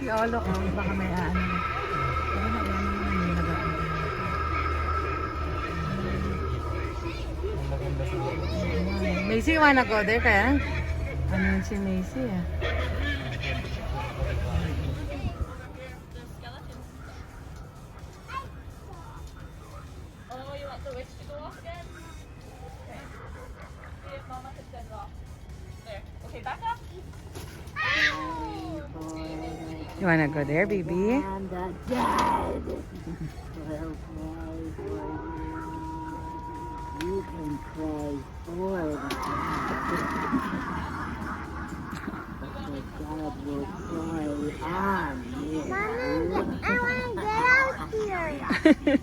Lolo ko, baka may ano. Pero na yan naman yung nagaan. Macy, you wanna go there kaya? Ano yun si Macy ah? Oh, you want the witch to go off again? Okay. See if Mama can send it off. There. Okay, back up. You wanna go there, baby? And the dead. You can play for the God will play on you. Mommy, I want to get out here.